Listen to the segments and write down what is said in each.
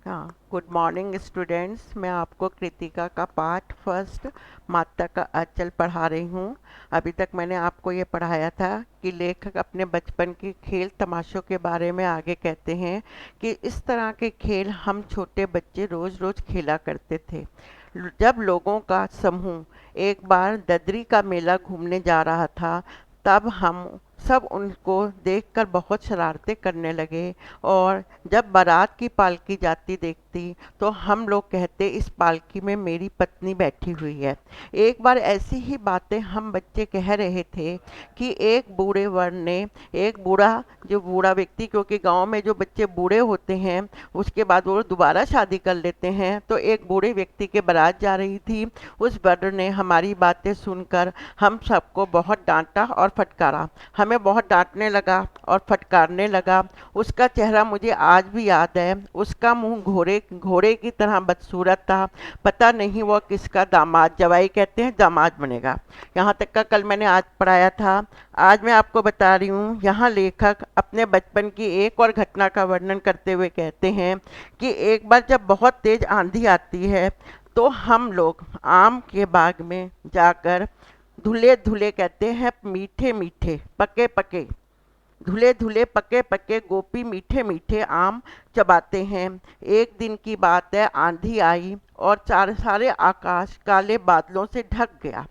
हाँ, good morning students. मैं आपको कृतिका का पाठ फर्स्ट माता का आंचल पढ़ा रही हूँ। अभी तक मैंने आपको ये पढ़ाया था कि लेखक अपने बचपन के खेल तमाशों के बारे में आगे कहते हैं कि इस तरह के खेल हम छोटे बच्चे रोज़ रोज़ खेला करते थे। जब लोगों का समूह एक बार ददरी का मेला घूमने जा रहा था, तब हम सब उनको देखकर बहुत शरारतें करने लगे। और जब बारात की पालकी जाती देखती तो हम लोग कहते, इस पालकी में मेरी पत्नी बैठी हुई है। एक बार ऐसी ही बातें हम बच्चे कह रहे थे कि एक बूढ़े वर्ण ने, एक बूढ़ा व्यक्ति, क्योंकि गांव में जो बच्चे बूढ़े होते हैं उसके बाद वो दोबारा शादी कर लेते हैं, तो एक बूढ़े व्यक्ति के बारात जा रही थी। उस वर्ण ने हमारी बातें सुनकर हम सबको बहुत डांटा और फटकारा। हमें बहुत डांटने लगा और फटकारने लगा। उसका चेहरा मुझे आज भी याद है। उसका मुंह घोड़े घोड़े की तरह बदसूरत था। पता नहीं वो किसका दामाद, जवाई कहते हैं, दामाद बनेगा। यहाँ तक का कल मैंने आज पढ़ाया था। आज मैं आपको बता रही हूँ, यहाँ लेखक अपने बचपन की एक और घटना का वर्णन करते हुए कहते हैं कि एक बार जब बहुत तेज आंधी आती है तो हम लोग आम के बाग में जाकर धुले धुले, कहते हैं मीठे मीठे, पके पके, धुले धुले पके पके गोपी मीठे मीठे आम चबाते हैं। एक दिन की बात है, आंधी आई और सारे आकाश काले बादलों से ढक गया।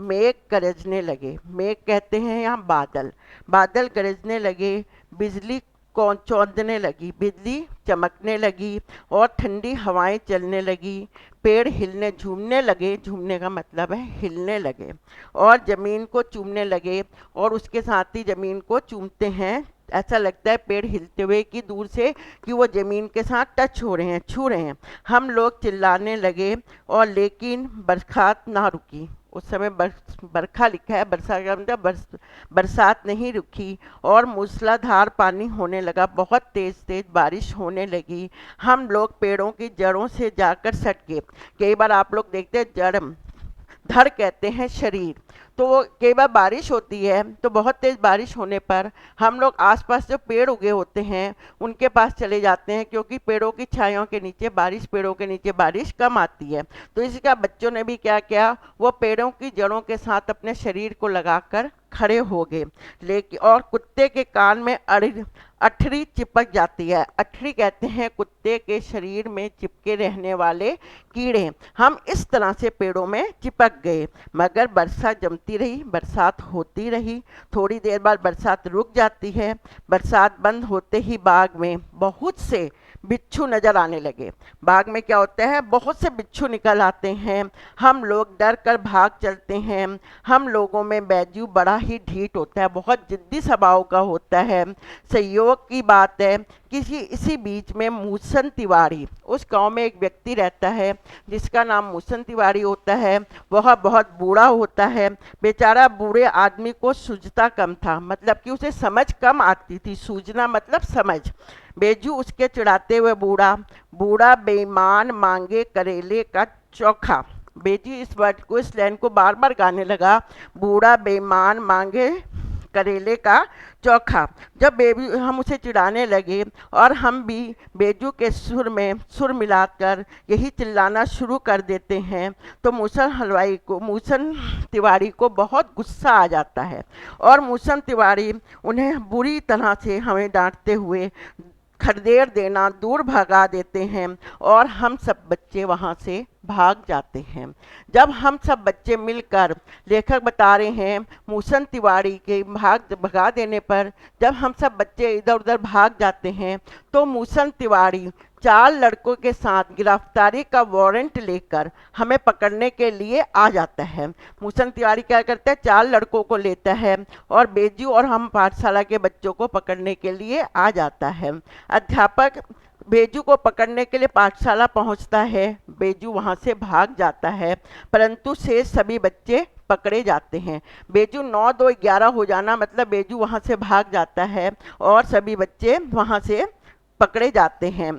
मेघ गरजने लगे। मेघ कहते हैं यहाँ बादल। बादल गरजने लगे। बिजली कौन चौंधने लगी, बिजली चमकने लगी और ठंडी हवाएं चलने लगी। पेड़ हिलने झूमने लगे, झूमने का मतलब है हिलने लगे, और ज़मीन को चूमने लगे। और उसके साथ ही ज़मीन को चूमते हैं, ऐसा लगता है पेड़ हिलते हुए कि दूर से कि वो ज़मीन के साथ टच हो रहे हैं, छू रहे हैं। हम लोग चिल्लाने लगे और लेकिन बरसात ना रुकी। उस समय बरखा लिखा है, बरसा का मतलब बरसात नहीं रुकी और मूसलाधार पानी होने लगा। बहुत तेज तेज बारिश होने लगी। हम लोग पेड़ों की जड़ों से जाकर सट गए। कई बार आप लोग देखते हैं जड़, धड़ कहते हैं शरीर। तो वो कई बार बारिश होती है तो बहुत तेज बारिश होने पर हम लोग आसपास जो पेड़ उगे होते हैं उनके पास चले जाते हैं, क्योंकि पेड़ों की छायाओं के नीचे बारिश, पेड़ों के नीचे बारिश कम आती है। तो इसका बच्चों ने भी क्या किया, वो पेड़ों की जड़ों के साथ अपने शरीर को लगाकर खड़े हो गए। लेकिन और कुत्ते के कान में अठरी चिपक जाती है। अठरी कहते हैं कुत्ते के शरीर में चिपके रहने वाले कीड़े। हम इस तरह से पेड़ों में चिपक गए। मगर बरसात जमती रही, बरसात होती रही। थोड़ी देर बाद बरसात रुक जाती है। बरसात बंद होते ही बाग में बहुत से बिच्छू नजर आने लगे। बाग में क्या होता है, बहुत से बिच्छू निकल आते हैं। हम लोग डर कर भाग चलते हैं। हम लोगों में बैजू बड़ा ही ढीठ होता है, बहुत जिद्दी स्वभाव का होता है। संयोग की बात है, इसी बीच में मूसन तिवारी, उस गांव में एक व्यक्ति रहता है जिसका नाम मूसन तिवारी होता है। वह बहुत बूढ़ा होता है। बेचारा बूढ़े आदमी को सूझता कम था, मतलब कि उसे समझ कम आती थी। सूझना मतलब समझ। बेजू उसके चिढ़ाते हुए बूढ़ा, बूढ़ा बेईमान मांगे करेले का चोखा। बेजू इस वर्ड को, इस लाइन को बार बार गाने लगा, बूढ़ा बेईमान मांगे करेले का चोखा। जब बेबी हम उसे चिढ़ाने लगे और हम भी बेजू के सुर में सुर मिलाकर यही चिल्लाना शुरू कर देते हैं, तो मूसन तिवारी को बहुत गुस्सा आ जाता है और मूसन तिवारी उन्हें बुरी तरह से हमें डांटते हुए खदेड़ देना, दूर भगा देते हैं और हम सब बच्चे वहाँ से भाग जाते हैं। जब हम सब बच्चे मिलकर, लेखक बता रहे हैं, मूसन तिवारी के भगा देने पर जब हम सब बच्चे इधर उधर भाग जाते हैं तो मूसन तिवारी 4 लड़कों के साथ गिरफ्तारी का वारंट लेकर हमें पकड़ने के लिए आ जाता है। मूसन तिवारी क्या करता है, 4 लड़कों को लेता है और बेजू और हम पाठशाला के बच्चों को पकड़ने के लिए आ जाता है। अध्यापक बेजू को पकड़ने के लिए पाठशाला पहुंचता है। बेजू वहां से भाग जाता है, परंतु शेष सभी बच्चे पकड़े जाते हैं। बेजू 9 2 11 हो जाना मतलब बेजू वहां से भाग जाता है और सभी बच्चे वहां से पकड़े जाते हैं।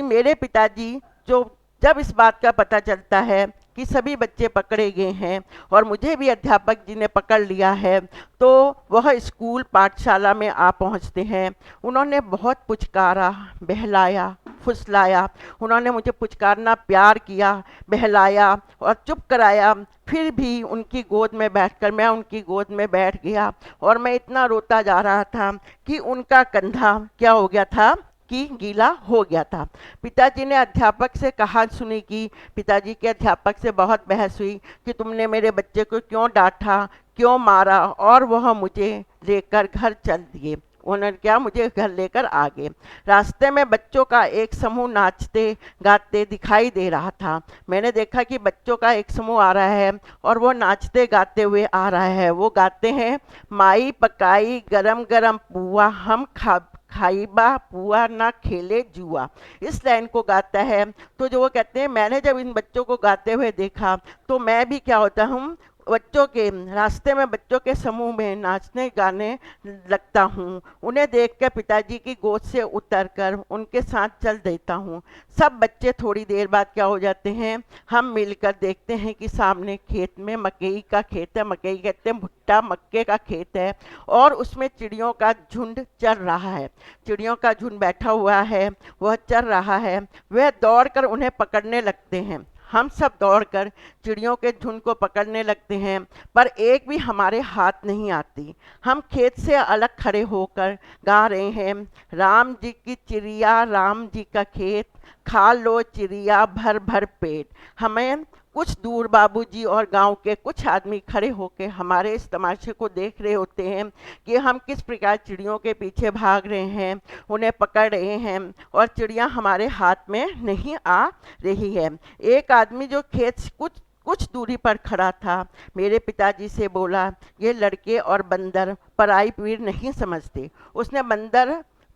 मेरे पिताजी जो, जब इस बात का पता चलता है कि सभी बच्चे पकड़े गए हैं और मुझे भी अध्यापक जी ने पकड़ लिया है, तो वह स्कूल पाठशाला में आ पहुंचते हैं। उन्होंने बहुत पुचकारा, बहलाया, फुसलाया, उन्होंने मुझे पुचकारना प्यार किया, बहलाया और चुप कराया। फिर भी उनकी गोद में बैठकर मैं उनकी गोद में बैठ गया और मैं इतना रोता जा रहा था कि उनका कंधा क्या हो गया था कि गीला हो गया था। पिताजी ने अध्यापक से कहा सुनी कि पिताजी के अध्यापक से बहुत बहस हुई कि तुमने मेरे बच्चे को क्यों डांटा, क्यों मारा, और वह मुझे लेकर घर चल दिए। उन्होंने क्या, मुझे घर लेकर आ गए। रास्ते में बच्चों का एक समूह नाचते गाते दिखाई दे रहा था। मैंने देखा कि बच्चों का एक समूह आ रहा है और वो नाचते गाते हुए आ रहा है। वो गाते हैं, माई पकाई गरम गरम पुआ, हम खाइबा पुआ ना खेले जुआ। इस लाइन को गाता है। तो जो वो कहते हैं, मैंने जब इन बच्चों को गाते हुए देखा तो मैं भी क्या होता हूँ, बच्चों के रास्ते में बच्चों के समूह में नाचने गाने लगता हूँ। उन्हें देखकर पिताजी की गोद से उतरकर उनके साथ चल देता हूँ। सब बच्चे थोड़ी देर बाद क्या हो जाते हैं, हम मिलकर देखते हैं कि सामने खेत में मकई का खेत है, मकई कहते हैं भुट्टा, मक्के का खेत है, और उसमें चिड़ियों का झुंड चर रहा है। चिड़ियों का झुंड बैठा हुआ है, वह चर रहा है। वह दौड़कर उन्हें पकड़ने लगते हैं। हम सब दौड़कर चिड़ियों के झुंड को पकड़ने लगते हैं, पर एक भी हमारे हाथ नहीं आती। हम खेत से अलग खड़े होकर गा रहे हैं, राम जी की चिड़िया राम जी का खेत, खा लो चिड़िया भर भर पेट। हमें कुछ दूर बाबूजी और गांव के कुछ आदमी खड़े होकर हमारे इस तमाशे को देख रहे होते हैं कि हम किस प्रकार चिड़ियों के पीछे भाग रहे हैं, उन्हें पकड़ रहे हैं, और चिड़िया हमारे हाथ में नहीं आ रही है। एक आदमी जो खेत से कुछ कुछ दूरी पर खड़ा था, मेरे पिताजी से बोला, ये लड़के और बंदर पराई पीर नहीं समझते। उसने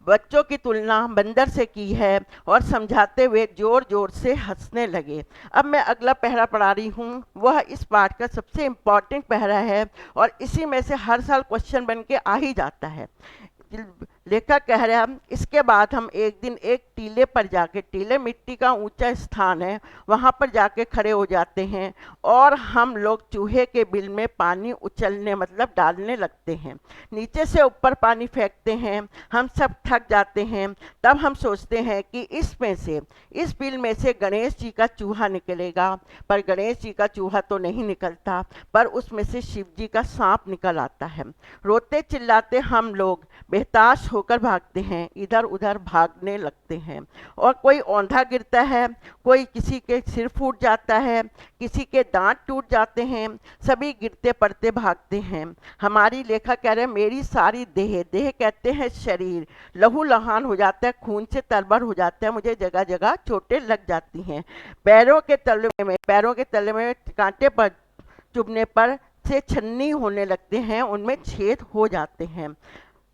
बच्चों की तुलना बंदर से की है और समझाते हुए जोर जोर से हंसने लगे। अब मैं अगला पहरा पढ़ा रही हूँ, वह इस पाठ का सबसे इम्पॉर्टेंट पहरा है और इसी में से हर साल क्वेश्चन बन के आ ही जाता है। लेखक कह रहा है, इसके बाद हम एक दिन एक टीले पर जाके, टीले मिट्टी का ऊंचा स्थान है, वहाँ पर जाके खड़े हो जाते हैं और हम लोग चूहे के बिल में पानी उछलने मतलब डालने लगते हैं। नीचे से ऊपर पानी फेंकते हैं, हम सब थक जाते हैं। तब हम सोचते हैं कि इस बिल में से गणेश जी का चूहा निकलेगा, पर गणेश जी का चूहा तो नहीं निकलता, पर उसमें से शिव जी का सांप निकल आता है। रोते चिल्लाते हम लोग बेताश होकर भागते हैं, इधर उधर भागने लगते हैं, और कोई औंधा गिरता है, कोई किसी के सिर फूट जाता है, किसी के दांत टूट जाते हैं, सभी गिरते पड़ते भागते हैं। हमारी लेखक कह रहे हैं, मेरी सारी देह, देह कहते हैं शरीर, लहू लहान हो जाता है, खून से तरबड़ हो जाता है, मुझे जगह जगह चोटें लग जाती हैं। पैरों के तले में कांटे पर चुभने पर से छन्नी होने लगते हैं, उनमें छेद हो जाते हैं।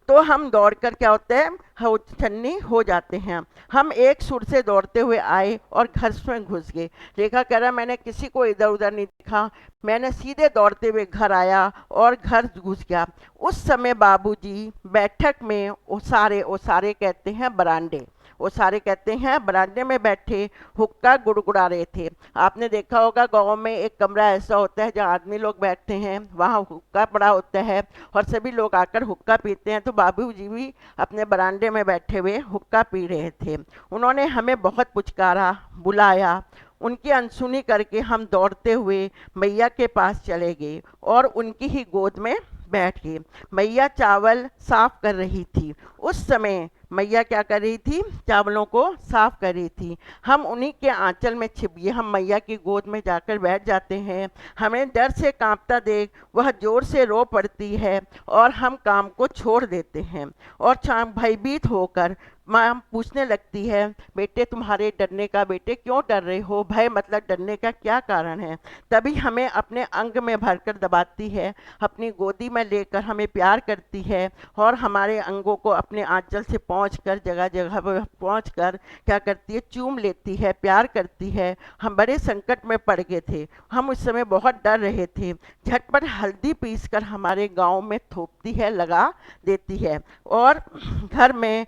तो हम दौड़कर क्या होते हैं, छन्नी हो जाते हैं। हम एक सुर से दौड़ते हुए आए और घर में घुस गए। रेखा कह रहा, मैंने किसी को इधर उधर नहीं देखा, मैंने सीधे दौड़ते हुए घर आया और घर घुस गया। उस समय बाबूजी बैठक में ओसारे कहते हैं बरांडे, वो सारे कहते हैं बरामदे में बैठे हुक्का गुड़गुड़ा रहे थे। आपने देखा होगा गांव में एक कमरा ऐसा होता है जहां आदमी लोग बैठते हैं, वहां हुक्का पड़ा होता है और सभी लोग आकर हुक्का पीते हैं। तो बाबूजी भी अपने बरामदे में बैठे हुए हुक्का पी रहे थे। उन्होंने हमें बहुत पुचकारा, बुलाया। उनकी अनसुनी करके हम दौड़ते हुए मैया के पास चले गए और उनकी ही गोद में बैठ गए। मैया चावल साफ कर रही थी। उस समय मैया क्या कर रही थी, चावलों को साफ कर रही थी। हम उन्हीं के आंचल में छिप गए, हम मैया की गोद में जाकर बैठ जाते हैं। हमें डर से कांपता देख वह जोर से रो पड़ती है और हम काम को छोड़ देते हैं और भयभीत होकर माँ पूछने लगती है, बेटे तुम्हारे डरने का, बेटे क्यों डर रहे हो, भय मतलब डरने का क्या कारण है। तभी हमें अपने अंग में भरकर दबाती है, अपनी गोदी में लेकर हमें प्यार करती है और हमारे अंगों को अपने आंचल से पहुंचकर जगह जगह पर पहुंचकर क्या करती है, चूम लेती है, प्यार करती है। हम बड़े संकट में पड़ गए थे, हम उस समय बहुत डर रहे थे। झटपट हल्दी पीसकर हमारे गांव में थोपती है, लगा देती है और घर में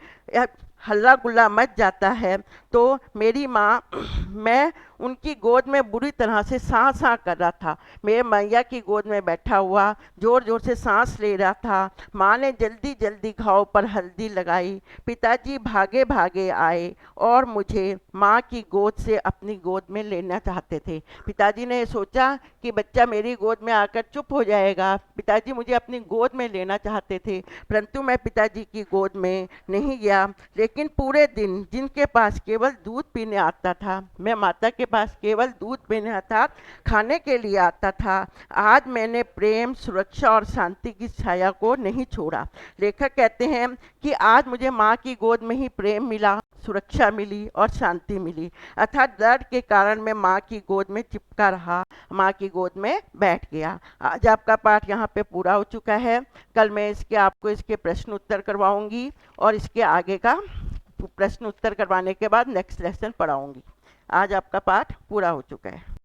हल्ला गुल्ला मच जाता है। तो मेरी माँ, मैं उनकी गोद में बुरी तरह से सांस कर रहा था, मेरे मैया की गोद में बैठा हुआ जोर जोर से सांस ले रहा था। माँ ने जल्दी जल्दी घाव पर हल्दी लगाई। पिताजी भागे भागे आए और मुझे माँ की गोद से अपनी गोद में लेना चाहते थे। पिताजी ने सोचा कि बच्चा मेरी गोद में आकर चुप हो जाएगा। पिताजी मुझे अपनी गोद में लेना चाहते थे, परंतु मैं पिताजी की गोद में नहीं गया। लेकिन पूरे दिन जिनके पास केवल दूध पीने आता था, मैं माता के पास केवल दूध पीने अर्थात खाने के लिए आता था। आज मैंने प्रेम, सुरक्षा और शांति की छाया को नहीं छोड़ा। लेखक कहते हैं कि आज मुझे माँ की गोद में ही प्रेम मिला, सुरक्षा मिली और शांति मिली। अर्थात दर्द के कारण मैं माँ की गोद में चिपका रहा, माँ की गोद में बैठ गया। आज आपका पाठ यहाँ पे पूरा हो चुका है। कल मैं आपको इसके प्रश्न उत्तर करवाऊंगी और इसके आगे का प्रश्न उत्तर करवाने के बाद नेक्स्ट लेसन पढ़ाऊंगी। आज आपका पाठ पूरा हो चुका है।